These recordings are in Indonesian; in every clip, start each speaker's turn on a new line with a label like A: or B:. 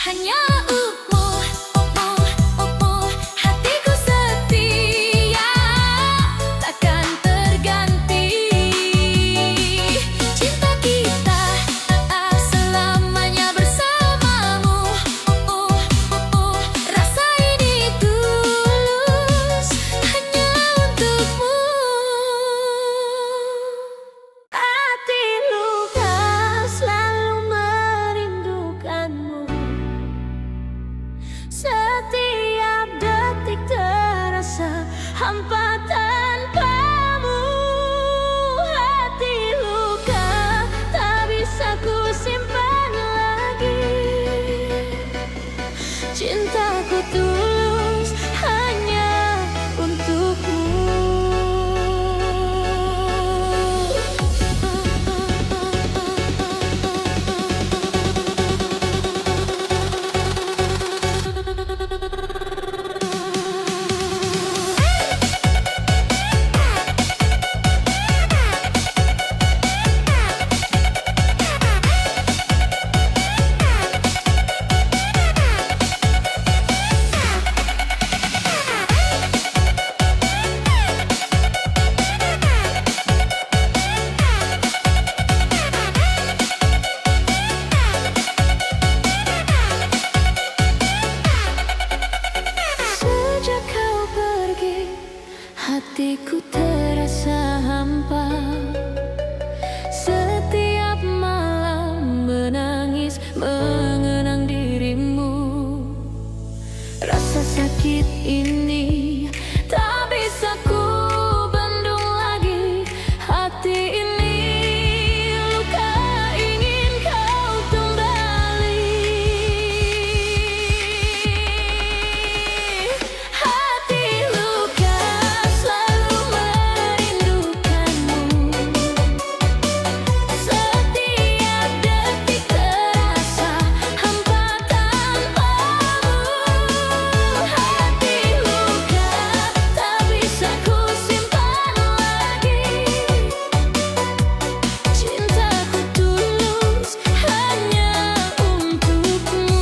A: hanya hatiku setia, takkan terganti. Cinta kita selamanya bersamamu. Rasa ini tulus hanya untukmu. Hati luka selalu merindukanmu. Setiap detik terasa hampa tanpamu. Hati luka tak bisa ku simpan lagi. Cintaku tulus hanya untukmu. Sejak kau pergi, hatiku terasa hampa. Setiap malam menangis mengenang dirimu. Rasa sakit ini tak bisa ku bendung lagi. Hati ini luka ingin kau kembali. Hati luka selalu merindukanmu. Setiap detik terasa hampa tanpamu. Hati luka tak bisa ku simpan lagi. Cintaku tulus hanya untukmu.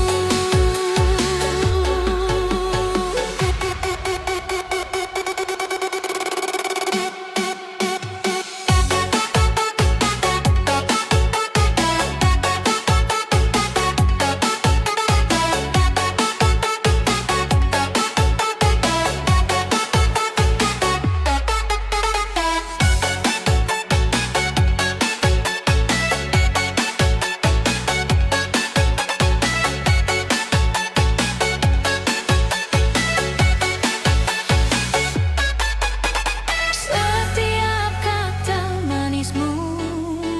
A: Setiap kata manismu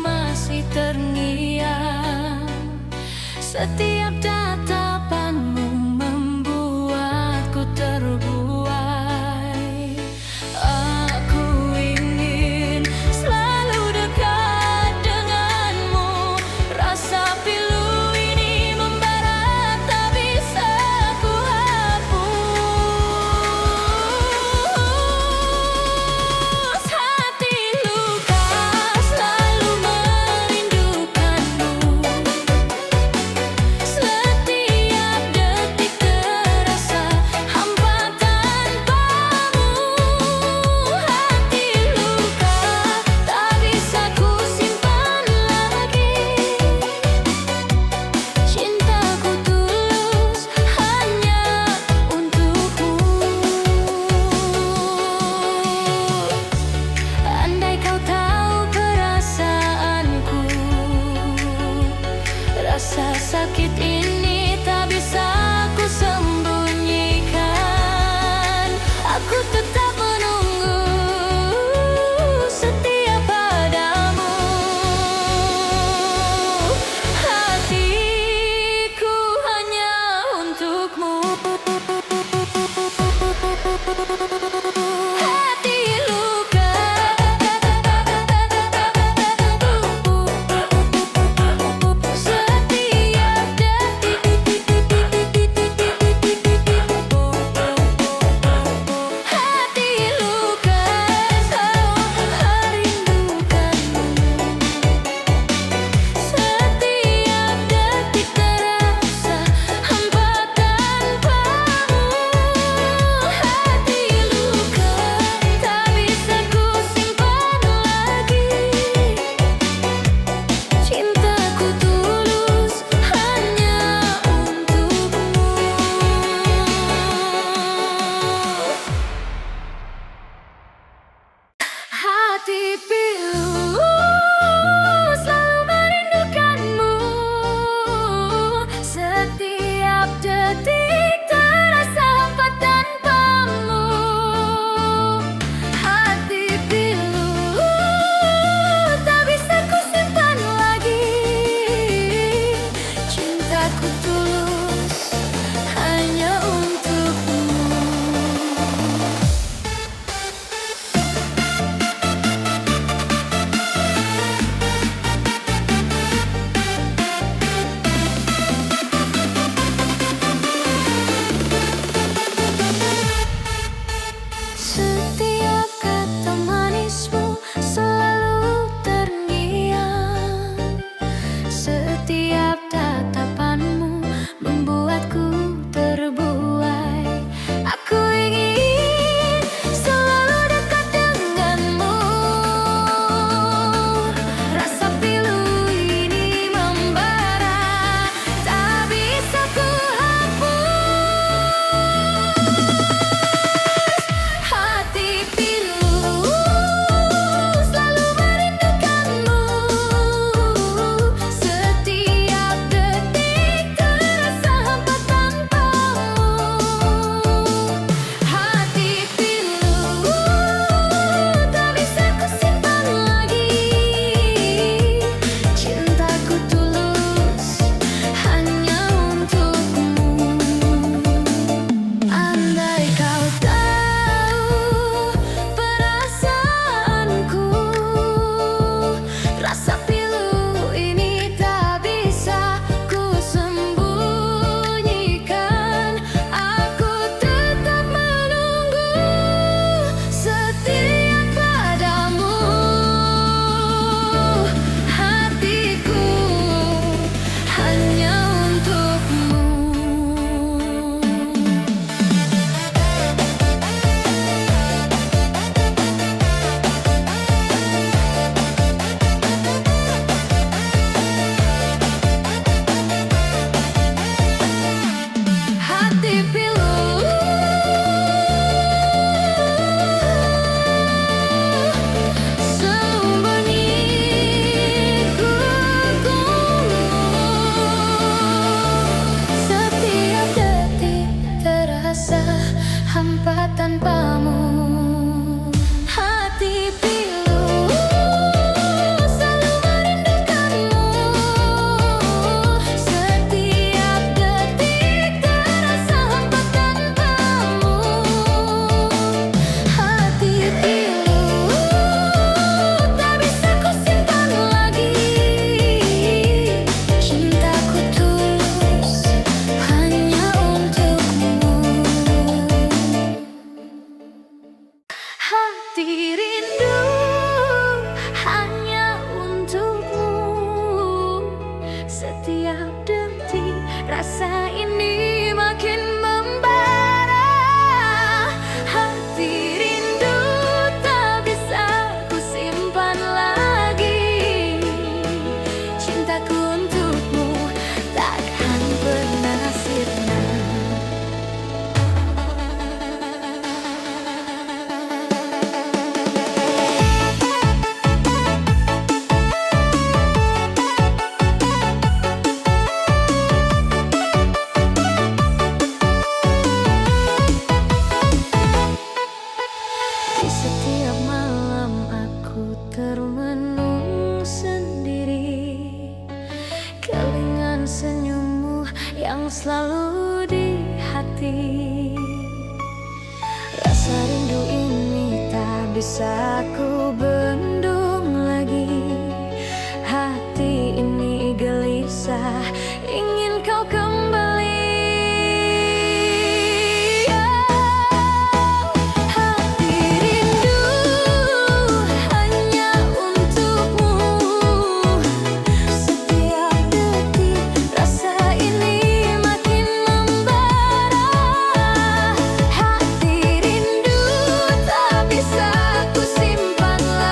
A: masih terngiang. Setiap tatapanmu membuatku terbuai. Aku ingin selalu dekat denganmu. Rasa pilu ini membara tak bisa ku hapus. Hati luka selalu merindukanmu. Setiap rasa ini makin membara. Hati rindu tak bisa ku simpan lagi. Cintaku untukmu takkan pernah sirna. Di setiap malam aku termenung sendiri, kelingan senyummu yang selalu di hati. Rasa rindu ini tak bisa ku bendung lagi. Hati ini gelisah, ingin kau kembali. Hati rindu hanya untukmu. Setiap detik rasa ini makin membara. Hati rindu tak bisa ku simpan lagi.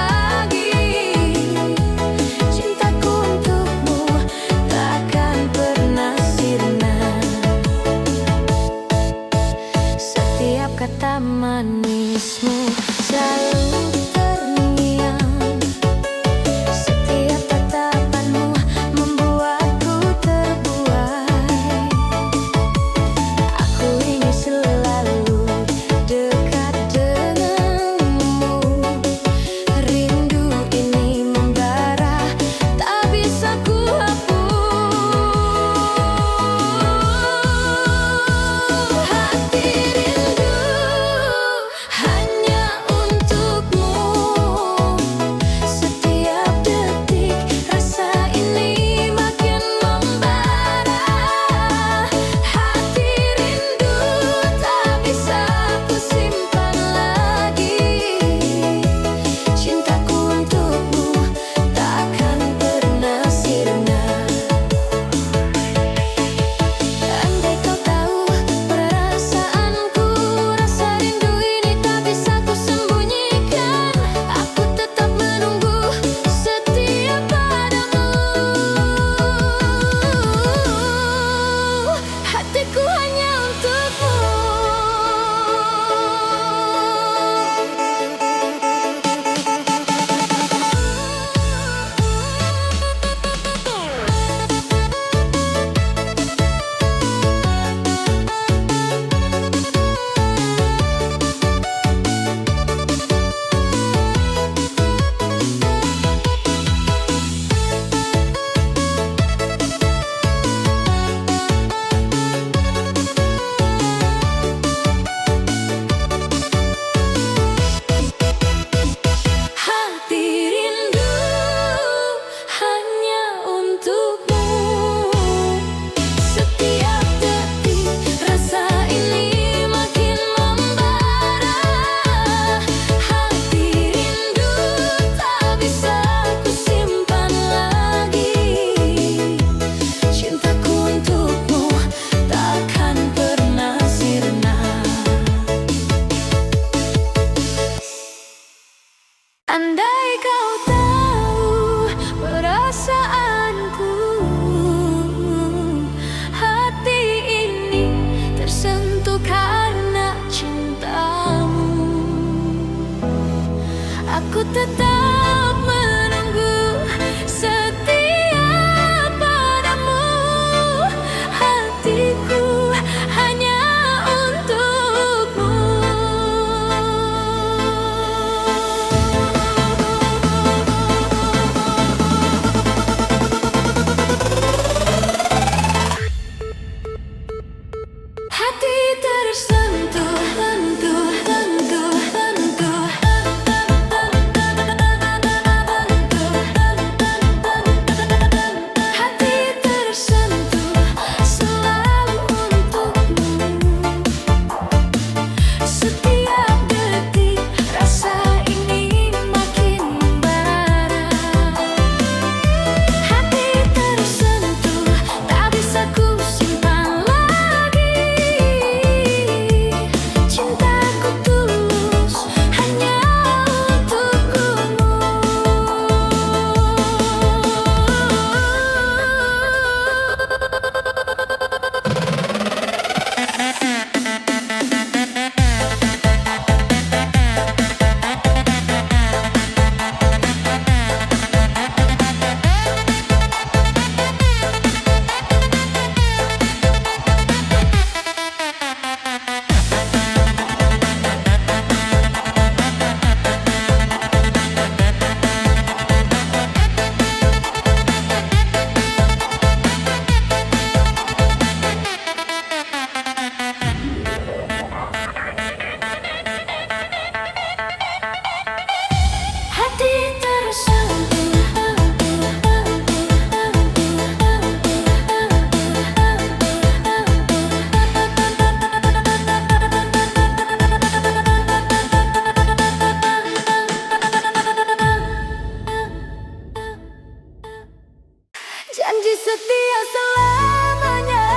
A: Janji setia selamanya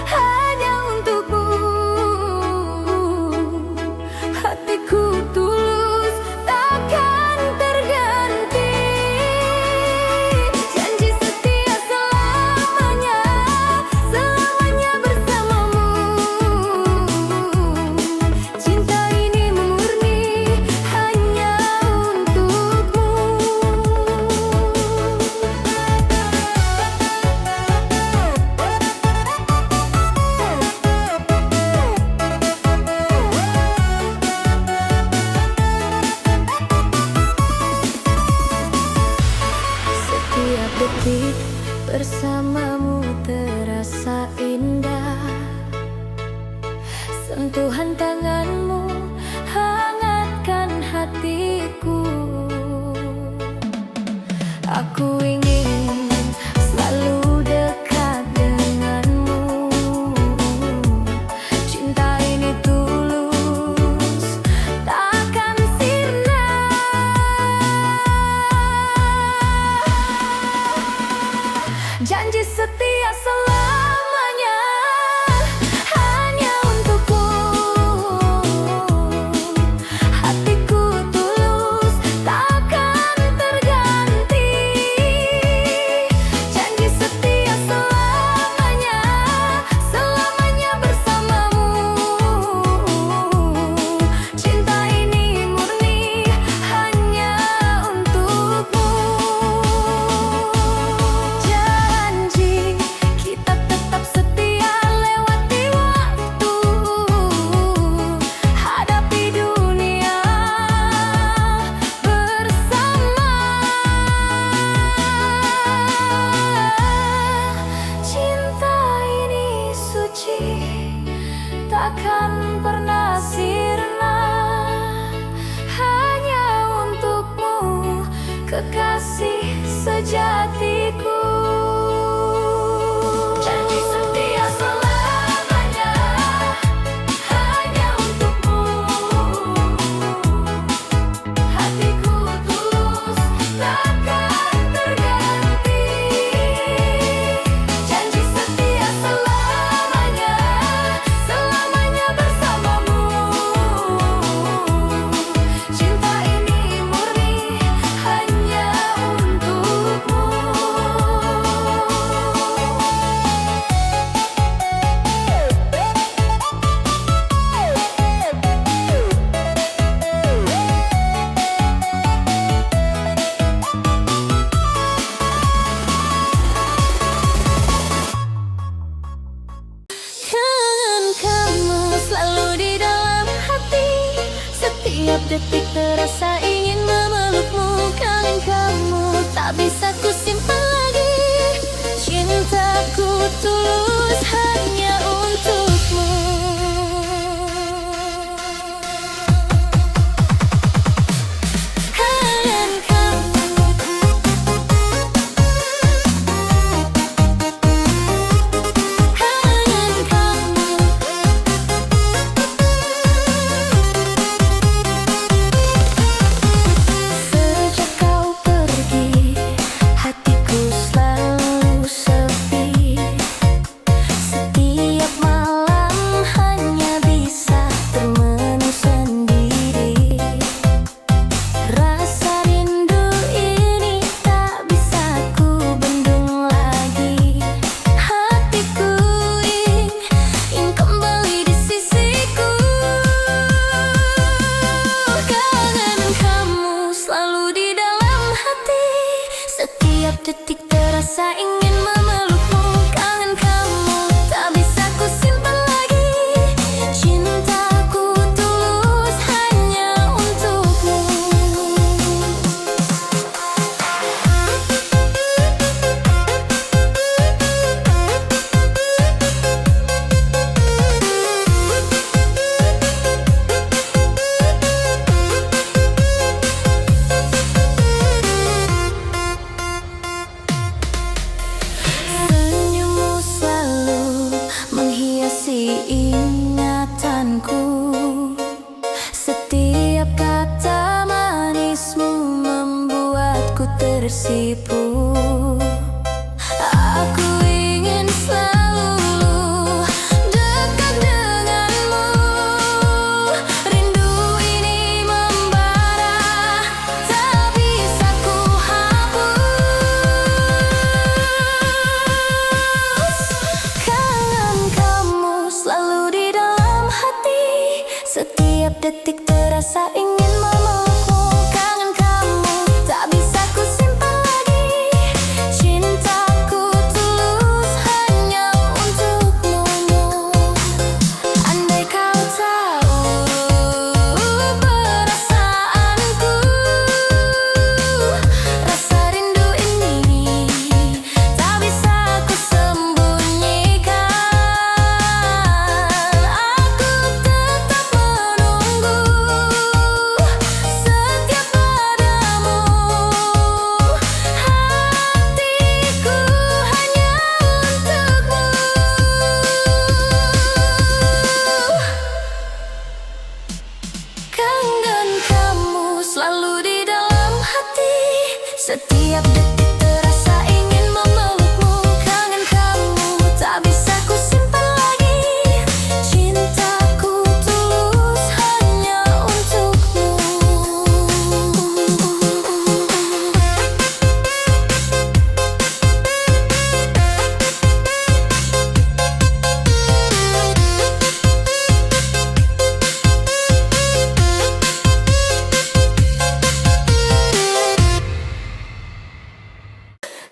A: hanya untukmu. Hatiku tulus takkan terganti. Janji setia selamanya, selamanya bersamamu. Cinta ini murni hanya untukmu. Setiap detik bersamamu terasa indah. Sentuhan tanganmu hangatkan hatiku. Aku ingin selalu dekat denganmu. Cinta ini tulus takkan sirna. Janji setia selamanya hanya untukku. Hatiku tulus takkan terganti. Janji setia selamanya, selamanya bersamamu. Cinta ini murni hanya untukmu. Janji kita tetap setia lewati waktu, hadapi dunia bersama. Cinta ini suci, takkan pernah sirna. Hanya untukmu, kekasih sejatiku. Janji setia selamanya hanya untukmu. Hatiku tulus takkan terganti. Janji setia selamanya, selamanya bersamamu. Cinta ini murni hanya untukmu. Kangen kamu selalu di dalam hati. Setiap detik terasa ingin memelukmu. Kangen kamu tak bisa ku simpan lagi. Cintaku tulus hanya untukmu. Kangen kamu. Kangen kamu. Sejak kau pergi, hatiku selalu sepi. Setiap malam hanya bisa termenung sendiri. Rasa rindu ini tak bisa ku bendung lagi. Hatiku ingin kembali di sisiku. Kangen kamu selalu di dalam hati. Setiap detik terasa ingin memelukmu. Kangen kamu tak bisa ku simpan lagi. Cintaku tulus hanya untukmu. Senyummu selalu menghiasi ingatanku. Setiap kata manismu membuatku tersipu. Aku ingin selalu dekat denganmu. Rindu ini membara, tak bisa ku hapus. Kangen kamu selalu di dalam hati, setiap detik terasa ingin memelukmu. Kangen kamu tak bisa ku simpan lagi, cintaku tulus hanya untukmu. Andai kau tahu perasaanku, rasa rindu ini tak bisa ku sembunyikan. Aku tetap menunggu setia padamu. Hatiku hanya untukmu. Kangen kamu selalu di dalam hati, setiap detik terasa ingin memelukmu. Kangen kamu tak bisa ku simpan lagi, cintaku tulus hanya untukmu.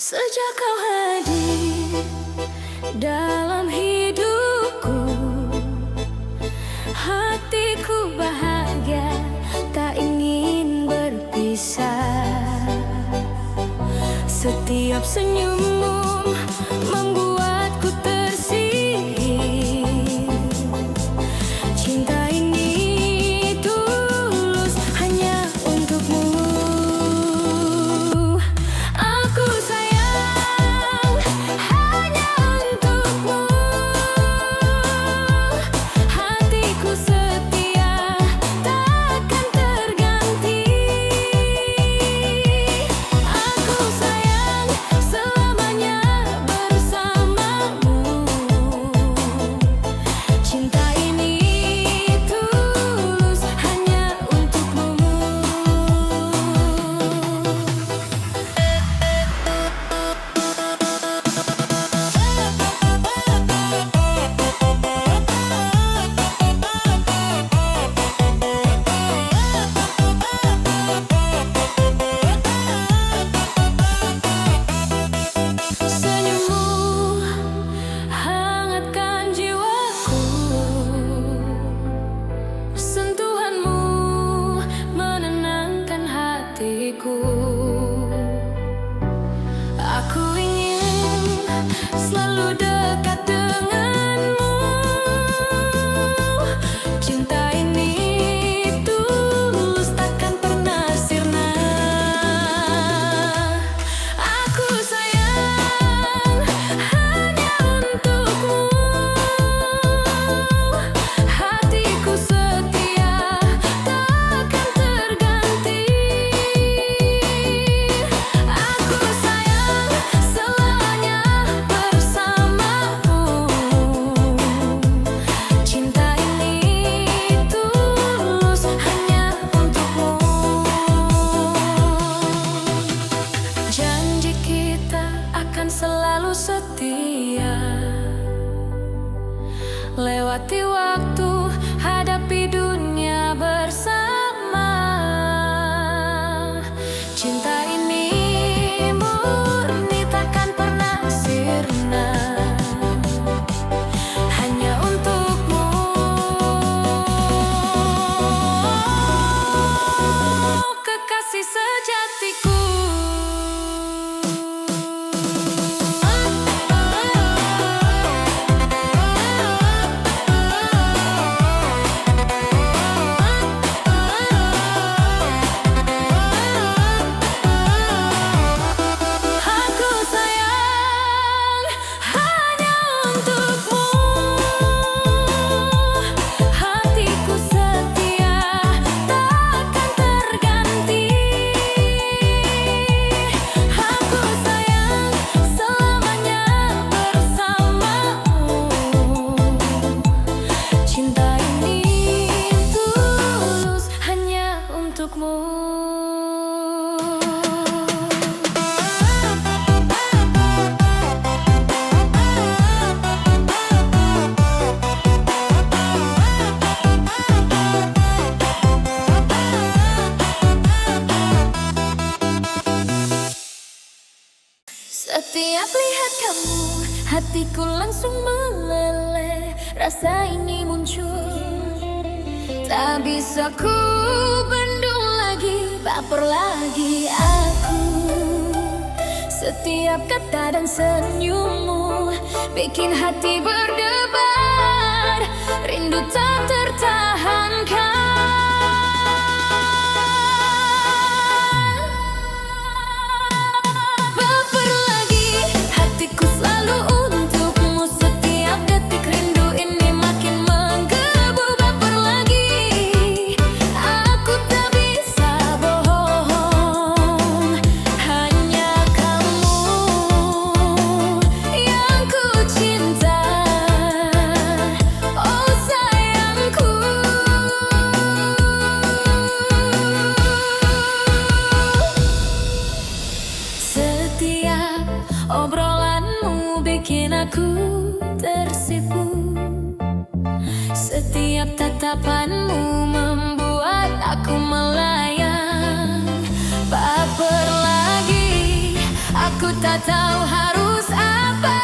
A: Sejak kau hadir dalam hidupku, hatiku bahagia, tak ingin berpisah. Setiap senyummu membuatku tersihir. Cinta ini tulus hanya untukmu. Aku sayang hanya untukmu. Hatiku setia takkan terganti. Aku sayang selamanya bersamamu. Cinta ini tulus hanya untukmu. Senyummu hangatkan jiwaku, sentuhanmu menenangkan hatiku. Aku ingin selalu dekat denganmu. Cinta ini tulus takkan pernah sirna. Aku sayang hanya untukmu. Hatiku setia takkan terganti. Aku sayang selamanya bersamamu. Cinta ini tulus hanya untukmu. Janji kita akan selalu setia, lewati waktu, hadapi dunia bersama. Cinta ini murni takkan pernah sirna, hanya untukmu. Kekasih sejatiku. Setiap lihat kamu, hatiku langsung meleleh. Rasa ini muncul, tak bisa ku bendung lagi, baper lagi aku. Setiap kata dan senyummu bikin hati berdebar, rindu tak tertahankan. Obrolanmu bikin aku tersipu. Setiap tatapanmu membuat aku melayang. Baper lagi, aku tak tahu harus apa,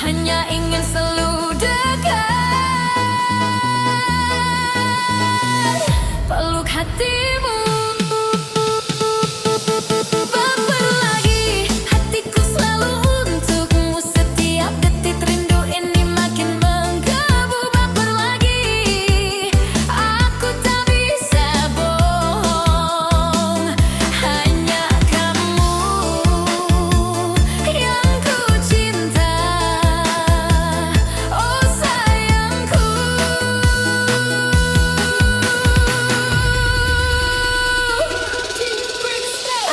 A: hanya ingin selalu dekat, peluk hatimu.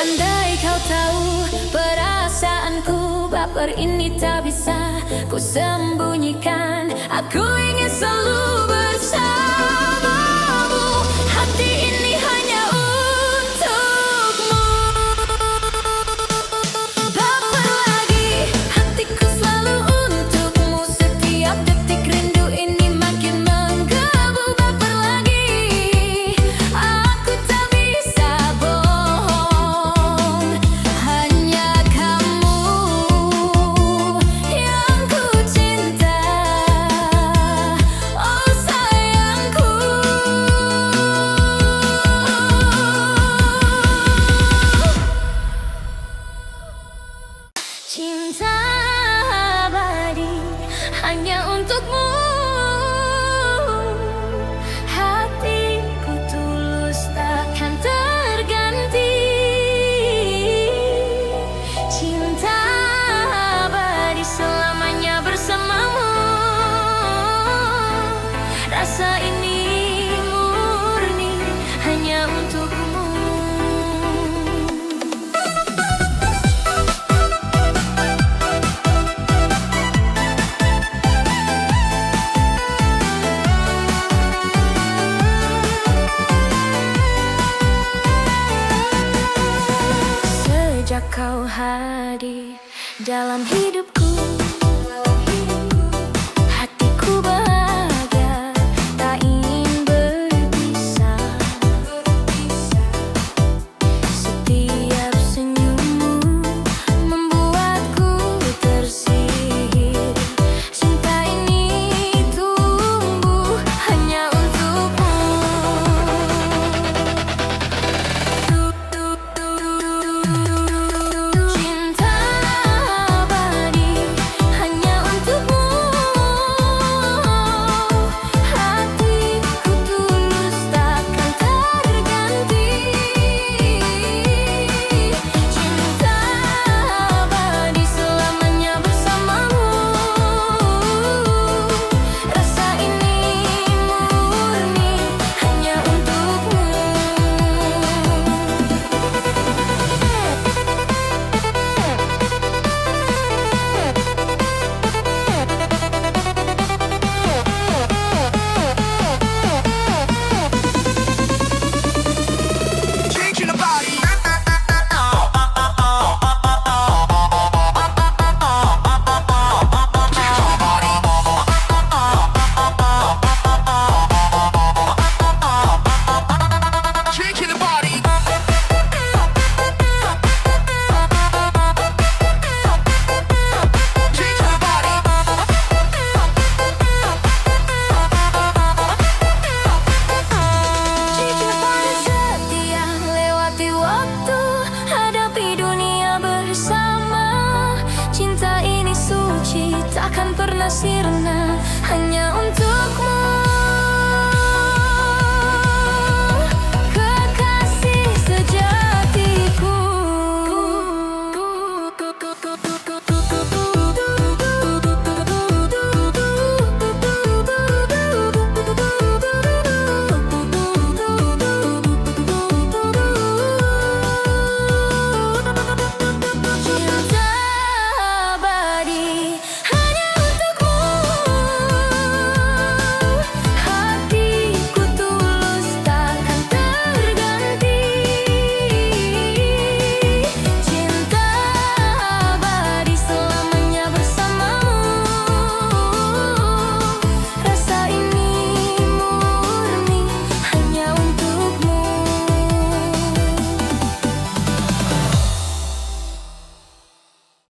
A: Andai kau tahu perasaanku, baper ini tak bisa ku sembunyikan. Aku ingin selalu bersamamu, hati ini hanya untukmu. Baper lagi, hatiku selalu untukmu. Setiap detik rindu ini makin menggebu. Baper lagi, aku tak bisa bohong, hanya kamu yang ku cinta. Oh sayangku, cinta abadi hanya untukmu. Hatiku tulus takkan terganti. Cinta abadi selamanya bersamamu. Rasa ini murni hanya untukmu. Sejak kau hadir dalam hidupku,